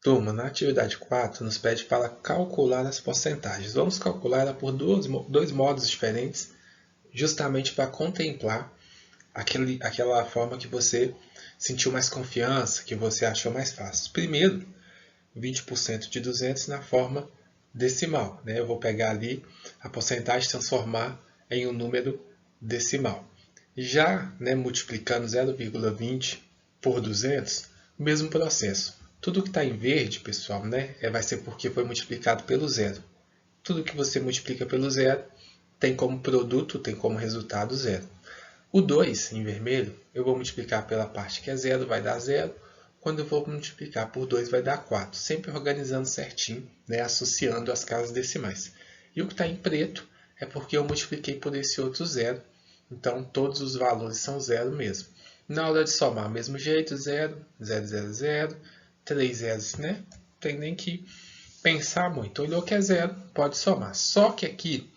Turma, na atividade 4, nos pede para calcular as porcentagens. Vamos calcular ela por dois modos diferentes, justamente para contemplar aquela forma que você sentiu mais confiança, que você achou mais fácil. Primeiro, 20% de 200 na forma decimal. Eu vou pegar ali a porcentagem e transformar em um número decimal. Já multiplicando 0,20 por 200, mesmo processo. Tudo que está em verde, pessoal, vai ser porque foi multiplicado pelo zero. Tudo que você multiplica pelo zero tem como produto, tem como resultado zero. O 2, em vermelho, eu vou multiplicar pela parte que é zero, vai dar zero. Quando eu vou multiplicar por 2, vai dar 4. Sempre organizando certinho, associando as casas decimais. E o que está em preto é porque eu multipliquei por esse outro zero. Então, todos os valores são zero mesmo. Na hora de somar, mesmo jeito, 0, 0, 0, 0, 3 zeros, tem nem que pensar muito. Olhou que é zero, pode somar. Só que aqui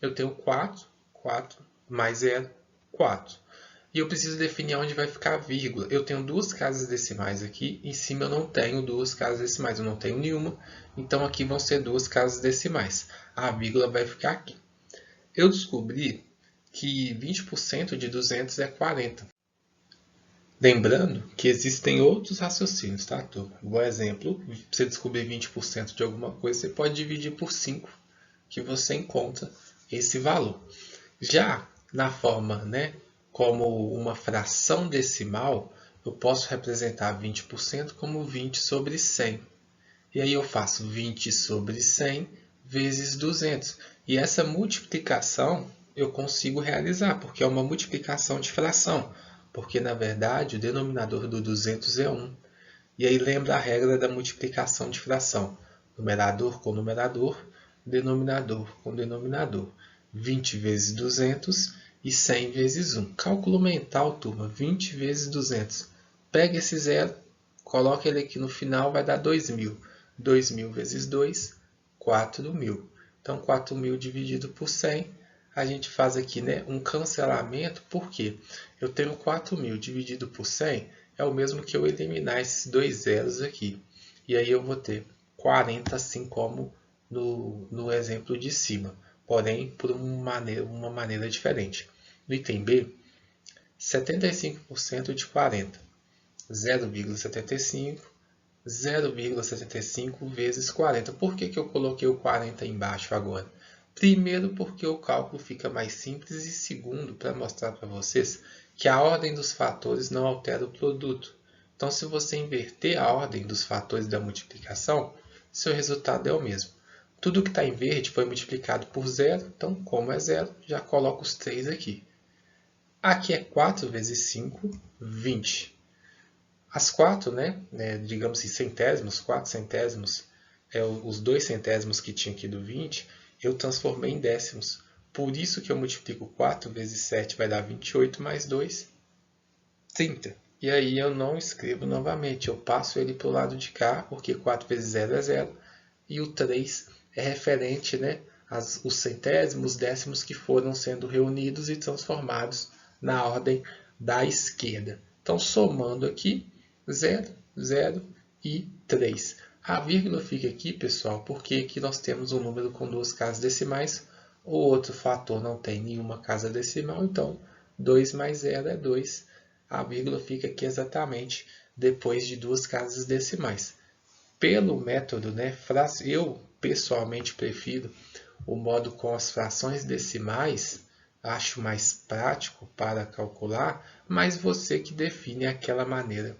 eu tenho 4, 4 mais 0, 4. E eu preciso definir onde vai ficar a vírgula. Eu tenho duas casas decimais aqui, em cima eu não tenho duas casas decimais, eu não tenho nenhuma. Então aqui vão ser duas casas decimais. A vírgula vai ficar aqui. Eu descobri que 20% de 200 é 40. Lembrando que existem outros raciocínios, tá, turma? Por exemplo, para você descobrir 20% de alguma coisa, você pode dividir por 5, que você encontra esse valor. Já na forma, como uma fração decimal, eu posso representar 20% como 20 sobre 100. E aí eu faço 20 sobre 100 vezes 200. E essa multiplicação eu consigo realizar, porque é uma multiplicação de fração. Porque, na verdade, o denominador do 200 é 1. E aí lembra a regra da multiplicação de fração. Numerador com numerador, denominador com denominador. 20 vezes 200 e 100 vezes 1. Cálculo mental, turma, 20 vezes 200. Pega esse zero, coloca ele aqui no final, vai dar 2.000. 2.000 vezes 2, 4.000. Então, 4.000 dividido por 100, a gente faz aqui um cancelamento, porque eu tenho 4.000 dividido por 100, é o mesmo que eu eliminar esses dois zeros aqui. E aí eu vou ter 40, assim como no exemplo de cima, porém por uma maneira diferente. No item B, 75% de 40, 0,75, 0,75 vezes 40. Por que eu coloquei o 40 embaixo agora? Primeiro, porque o cálculo fica mais simples, e segundo, para mostrar para vocês que a ordem dos fatores não altera o produto. Então, se você inverter a ordem dos fatores da multiplicação, seu resultado é o mesmo. Tudo que está em verde foi multiplicado por zero, então, como é zero, já coloco os 3 aqui. Aqui é 4 vezes 5, 20. As 4, digamos assim, centésimos, 4 centésimos, os 2 centésimos que tinha aqui do 20, eu transformei em décimos. Por isso que eu multiplico 4 vezes 7, vai dar 28, mais 2, 30. E aí eu não escrevo novamente, eu passo ele para o lado de cá, porque 4 vezes 0 é 0, e o 3 é referente os centésimos, décimos que foram sendo reunidos e transformados na ordem da esquerda. Então, somando aqui, 0, 0 e 3. A vírgula fica aqui, pessoal, porque aqui nós temos um número com duas casas decimais. O outro fator não tem nenhuma casa decimal, então 2 mais 0 é 2. A vírgula fica aqui exatamente depois de duas casas decimais. Pelo método, eu pessoalmente prefiro o modo com as frações decimais, acho mais prático para calcular, mas você que define aquela maneira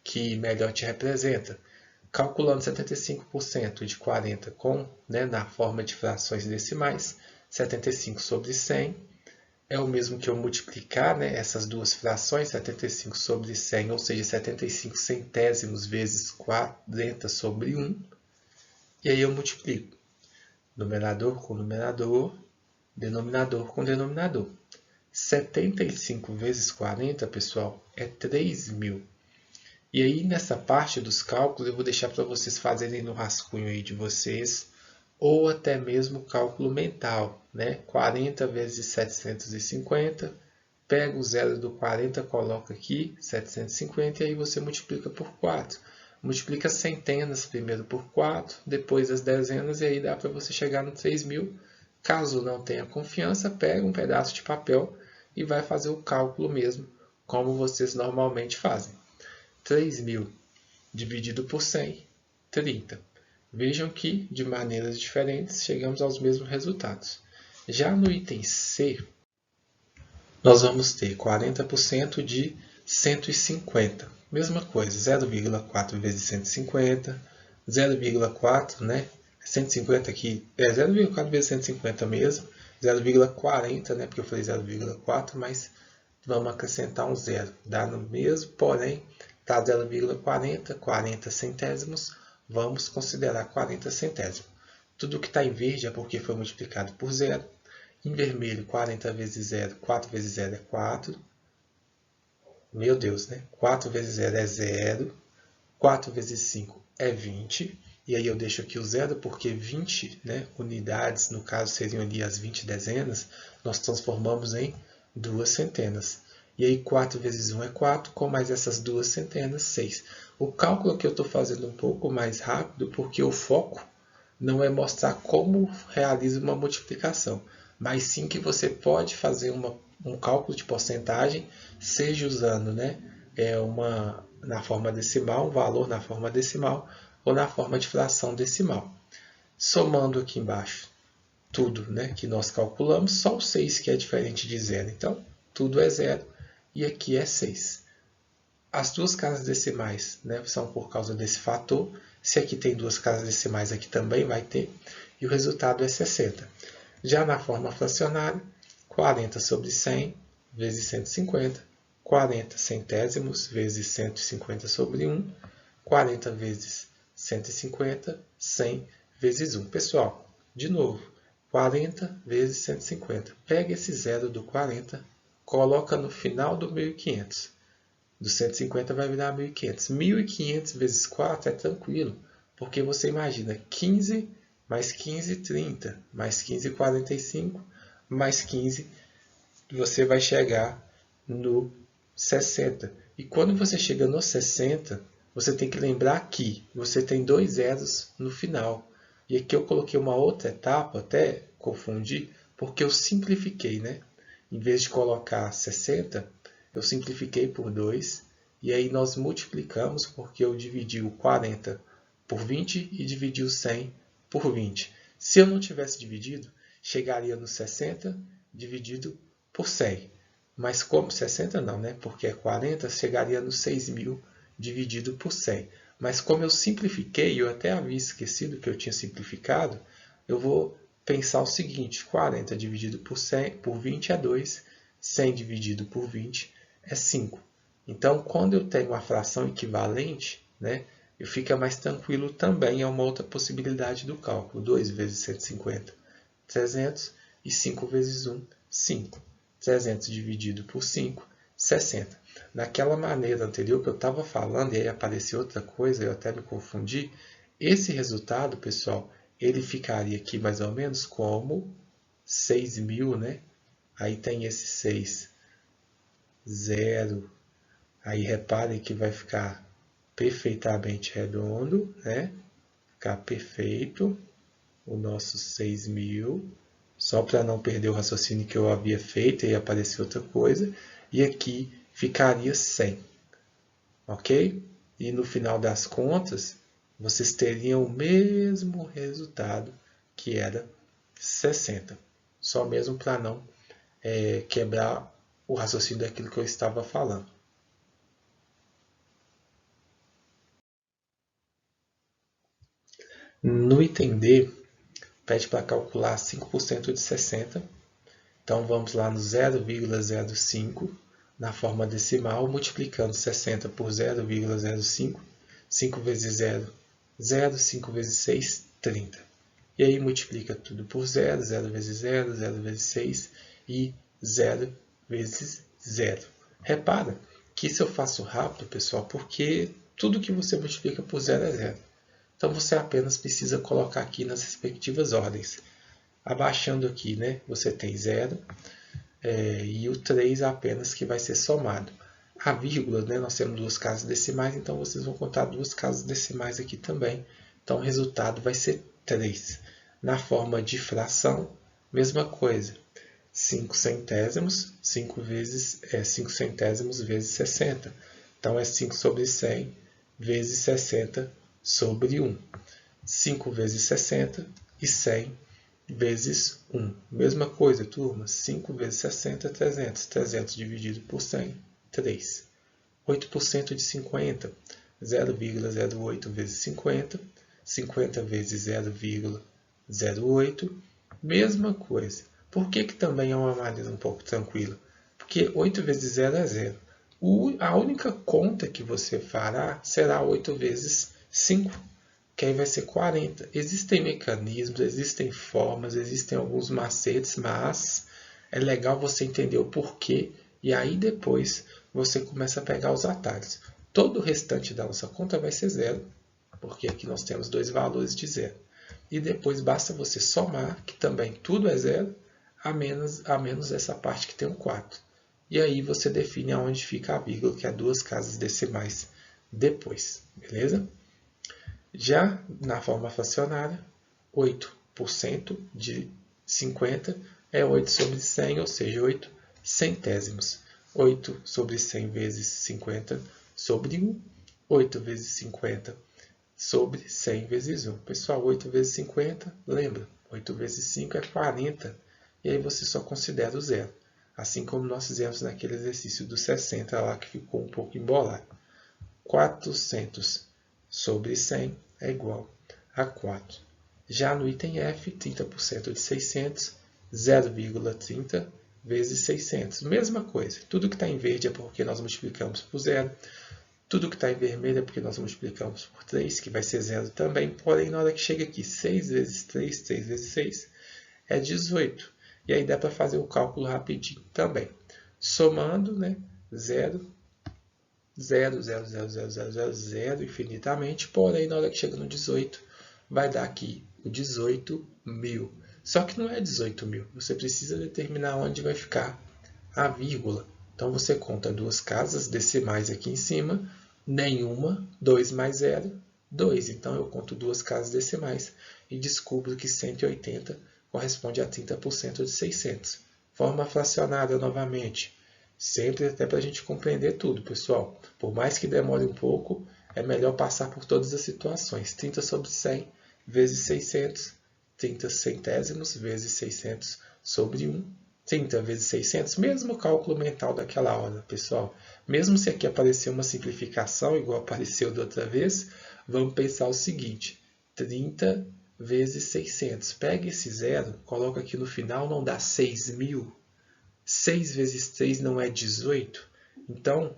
que melhor te representa. Calculando 75% de 40 na forma de frações decimais, 75 sobre 100 é o mesmo que eu multiplicar essas duas frações, 75 sobre 100, ou seja, 75 centésimos vezes 40 sobre 1. E aí eu multiplico numerador com numerador, denominador com denominador. 75 vezes 40, pessoal, é 3.000. E aí, nessa parte dos cálculos, eu vou deixar para vocês fazerem no rascunho aí de vocês, ou até mesmo cálculo mental, 40 vezes 750, pega o zero do 40, coloca aqui, 750, e aí você multiplica por 4. multiplica centenas primeiro por 4, depois as dezenas, e aí dá para você chegar no 3.000. Caso não tenha confiança, pega um pedaço de papel e vai fazer o cálculo mesmo, como vocês normalmente fazem. 3.000 dividido por 100, 30. Vejam que, de maneiras diferentes, chegamos aos mesmos resultados. Já no item C, nós vamos ter 40% de 150. Mesma coisa, 0,4 vezes 150, 0,4, né? 150 aqui, 0,4 vezes 150 mesmo, 0,40, né? Porque eu falei 0,4, mas vamos acrescentar um zero. Dá no mesmo, porém, está 0,40, 40 centésimos, vamos considerar 40 centésimos. Tudo que está em verde é porque foi multiplicado por zero. Em vermelho, 40 vezes 0, 4 vezes 0 é 4. Meu Deus, né? 4 vezes 0 é 0. 4 vezes 5 é 20. E aí eu deixo aqui o zero porque 20, né, unidades, no caso seriam ali as 20 dezenas, nós transformamos em 2 centenas. E aí 4 vezes 1 é 4, com mais essas 2 centenas, 6. O cálculo que eu estou fazendo um pouco mais rápido, porque o foco não é mostrar como realiza uma multiplicação, mas sim que você pode fazer um cálculo de porcentagem, seja usando, né, na forma decimal, um valor na forma decimal, ou na forma de fração decimal. Somando aqui embaixo tudo, né, que nós calculamos, só o 6 que é diferente de zero. Então, tudo é zero e aqui é 6. As duas casas decimais, né, são por causa desse fator. Se aqui tem duas casas decimais, aqui também vai ter. E o resultado é 60. Já na forma fracionária, 40 sobre 100 vezes 150. 40 centésimos vezes 150 sobre 1. 40 vezes 150, 100 vezes 1. Pessoal, de novo, 40 vezes 150. Pega esse zero do 40, coloca no final do 1.500. Do 150 vai virar 1.500. 1.500 vezes 4 é tranquilo, porque você imagina 15 mais 15, 30, mais 15, 45, mais 15, você vai chegar no 60. E quando você chega no 60, você tem que lembrar que você tem dois zeros no final. E aqui eu coloquei uma outra etapa, até confundi, porque eu simplifiquei, né? Em vez de colocar 60, eu simplifiquei por 2. E aí nós multiplicamos, porque eu dividi o 40 por 20 e dividi o 100 por 20. Se eu não tivesse dividido, chegaria no 60 dividido por 100. Mas como 60 não, né? Porque é 40, chegaria no 6.000 dividido por 100. Mas como eu simplifiquei, eu até havia esquecido que eu tinha simplificado, eu vou pensar o seguinte: 40 dividido por 100, por 20 é 2, 100 dividido por 20 é 5. Então, quando eu tenho uma fração equivalente, né, eu fico mais tranquilo também. É uma outra possibilidade do cálculo. 2 vezes 150, 300. E 5 vezes 1, 5. 300 dividido por 5, 60. Naquela maneira anterior que eu estava falando, e aí apareceu outra coisa, eu até me confundi. Esse resultado, pessoal, ele ficaria aqui mais ou menos como 6.000, né? Aí tem esse 6, 0. Aí reparem que vai ficar perfeitamente redondo, né? Ficar perfeito o nosso 6.000. Só para não perder o raciocínio que eu havia feito e aparecer outra coisa. E aqui ficaria 100. Ok? E no final das contas, vocês teriam o mesmo resultado, que era 60. Só mesmo para não quebrar o raciocínio daquilo que eu estava falando. No item D, pede para calcular 5% de 60. Então, vamos lá no 0,05, na forma decimal, multiplicando 60 por 0,05. 5 vezes 0, 0. 5 vezes 6, 30. E aí multiplica tudo por 0, 0 vezes 0, 0 vezes 6 e 0 vezes 0. Repara que isso eu faço rápido, pessoal, porque tudo que você multiplica por 0 é 0. Então, você apenas precisa colocar aqui nas respectivas ordens. Abaixando aqui, né, você tem 0 e o 3 apenas que vai ser somado. A vírgula, né, nós temos duas casas decimais, então vocês vão contar duas casas decimais aqui também. Então o resultado vai ser 3. Na forma de fração, mesma coisa. 5 centésimos, 5 centésimos vezes 60. Então é 5 sobre 100 vezes 60 sobre 1. 5 vezes 60 e 100 vezes 1. Mesma coisa, turma. 5 vezes 60 é 300. 300 dividido por 100, 3. 8% de 50, 0,08 vezes 50. 50 vezes 0,08. Mesma coisa. Por que também é uma maneira um pouco tranquila? Porque 8 vezes 0 é 0. A única conta que você fará será 8 vezes 5, que aí vai ser 40. Existem mecanismos, existem formas, existem alguns macetes, mas é legal você entender o porquê e aí depois você começa a pegar os atalhos. Todo o restante da nossa conta vai ser 0, porque aqui nós temos dois valores de 0. E depois basta você somar, que também tudo é 0, a menos essa parte que tem um 4. E aí você define aonde fica a vírgula, que é duas casas decimais depois, beleza? Já na forma fracionária, 8% de 50 é 8 sobre 100, ou seja, 8 centésimos. 8 sobre 100 vezes 50 sobre 1. 8 vezes 50 sobre 100 vezes 1. Pessoal, 8 vezes 50, lembra? 8 vezes 5 é 40. E aí você só considera o zero. Assim como nós fizemos naquele exercício dos 60 lá, que ficou um pouco embolado. 400 sobre 100 é igual a 4. Já no item F, 30% de 600, 0,30 vezes 600. Mesma coisa. Tudo que está em verde é porque nós multiplicamos por 0. Tudo que está em vermelho é porque nós multiplicamos por 3, que vai ser 0 também. Porém, na hora que chega aqui, 6 vezes 3, 3 vezes 6, é 18. E aí dá para fazer o cálculo rapidinho também. Somando, né, 0, 0, 0, 0, 0, 0, 0, 0 infinitamente. Porém, na hora que chega no 18, vai dar aqui o 18.000. Só que não é 18.000. Você precisa determinar onde vai ficar a vírgula. Então, você conta duas casas decimais aqui em cima. Nenhuma, 2 mais 0, 2. Então, eu conto duas casas decimais e descubro que 180 corresponde a 30% de 600. Forma fracionada novamente. Sempre até para a gente compreender tudo, pessoal. Por mais que demore um pouco, é melhor passar por todas as situações. 30 sobre 100 vezes 600. 30 centésimos vezes 600 sobre 1. 30 vezes 600, mesmo cálculo mental daquela hora, pessoal. Mesmo se aqui aparecer uma simplificação, igual apareceu da outra vez, vamos pensar o seguinte. 30 vezes 600. Pega esse zero, coloca aqui no final, não dá 6.000. 6 vezes 3 não é 18. Então,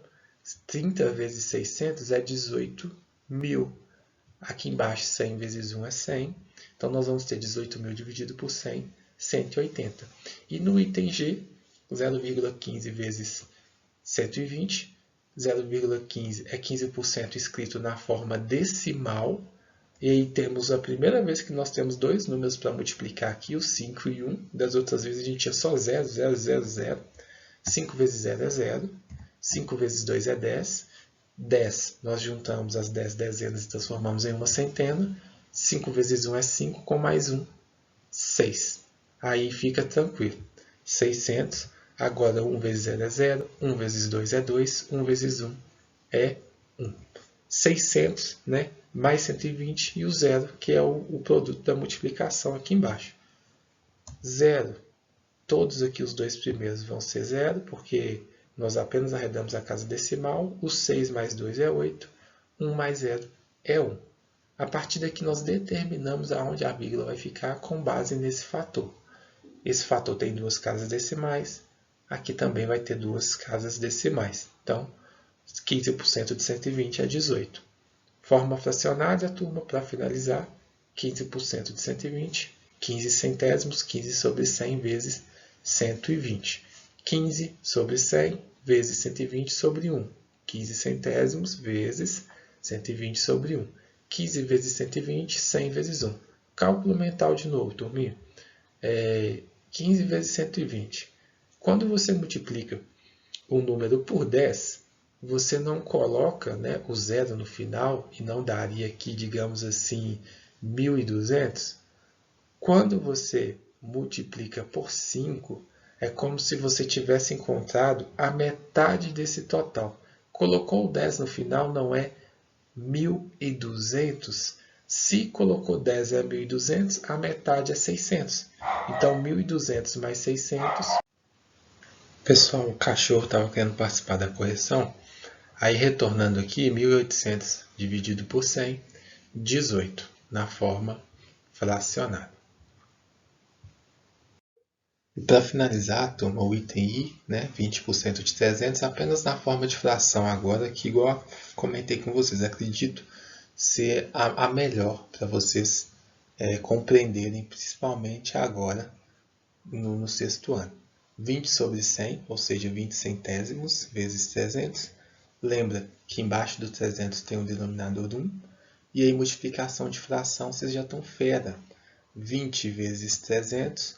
30 vezes 600 é 18.000. Aqui embaixo, 100 vezes 1 é 100. Então, nós vamos ter 18.000 dividido por 100, 180. E no item G, 0,15 vezes 120. 0,15 é 15% escrito na forma decimal. E aí temos a primeira vez que nós temos dois números para multiplicar aqui, o 5 e 1. Das outras vezes a gente tinha só 0, 0, 0, 0. 5 vezes 0 é 0. 5 vezes 2 é 10. 10, nós juntamos as 10 dezenas e transformamos em uma centena. 5 vezes 1 é 5, com mais 1, 6. Aí fica tranquilo. 600, agora 1 vezes 0 é 0, 1 vezes 2 é 2, 1 vezes 1 é 1. 600, né? Mais 120 e o 0, que é o produto da multiplicação aqui embaixo. 0. Todos aqui os dois primeiros vão ser 0, porque nós apenas arredondamos a casa decimal. O 6 mais 2 é 8. 1 mais 0 é 1. A partir daqui nós determinamos aonde a vírgula vai ficar com base nesse fator. Esse fator tem duas casas decimais. Aqui também vai ter duas casas decimais. Então, 15% de 120 é 18. Forma fracionária, turma, para finalizar. 15% de 120, 15 centésimos, 15 sobre 100 vezes 120. 15 sobre 100 vezes 120 sobre 1. 15 centésimos vezes 120 sobre 1. 15 vezes 120, 100 vezes 1. Cálculo mental de novo, turminha. 15 vezes 120. Quando você multiplica um número por 10, você não coloca, né, o zero no final e não daria aqui, digamos assim, 1.200. Quando você multiplica por 5, é como se você tivesse encontrado a metade desse total. Colocou o 10 no final, não é 1.200. Se colocou 10 é 1.200, a metade é 600. Então, 1.200 mais 600. Pessoal, o cachorro estava querendo participar da correção. Aí, retornando aqui, 1.800 dividido por 100, 18, na forma fracionária. E para finalizar, turma, o item I, né, 20% de 300, apenas na forma de fração agora, que igual comentei com vocês, acredito ser a melhor para vocês compreenderem, principalmente agora no sexto ano. 20 sobre 100, ou seja, 20 centésimos vezes 300. Lembra que embaixo do 300 tem o denominador 1. E aí, multiplicação de fração, vocês já estão fera. 20 vezes 300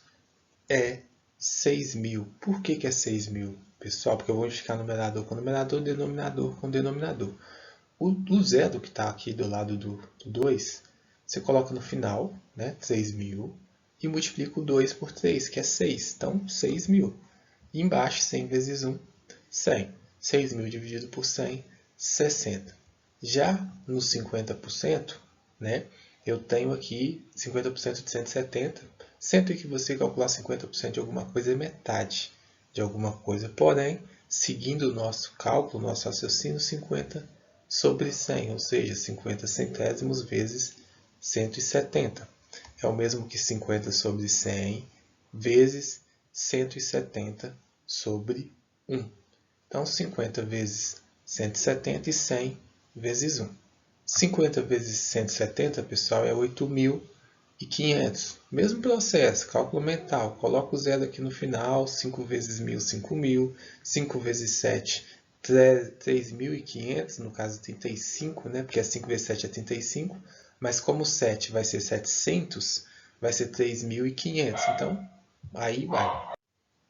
é 6.000. Por que é 6.000, pessoal? Porque eu vou multiplicar numerador com numerador, denominador com denominador. O zero que está aqui do lado do 2, você coloca no final, né, 3.000, e multiplica o 2 por 3, que é 6. Então, 6.000. E embaixo, 100 vezes 1, 100. 6.000 dividido por 100, 60. Já no 50%, né, eu tenho aqui 50% de 170. Sempre que você calcular 50% de alguma coisa, é metade de alguma coisa. Porém, seguindo o nosso cálculo, nosso raciocínio, 50 sobre 100, ou seja, 50 centésimos vezes 170. É o mesmo que 50 sobre 100 vezes 170 sobre 1. Então, 50 vezes 170 e 100 vezes 1. 50 vezes 170, pessoal, é 8.500. Mesmo processo, cálculo mental. Coloca o zero aqui no final. 5 vezes 1.000, 5.000. 5 vezes 7, 3.500. No caso, 35, né? Porque 5 vezes 7 é 35. Mas como 7 vai ser 700, vai ser 3.500. Então, aí vai.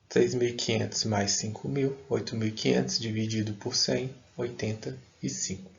3.500 mais 5.000, 8.500 dividido por 100, 85.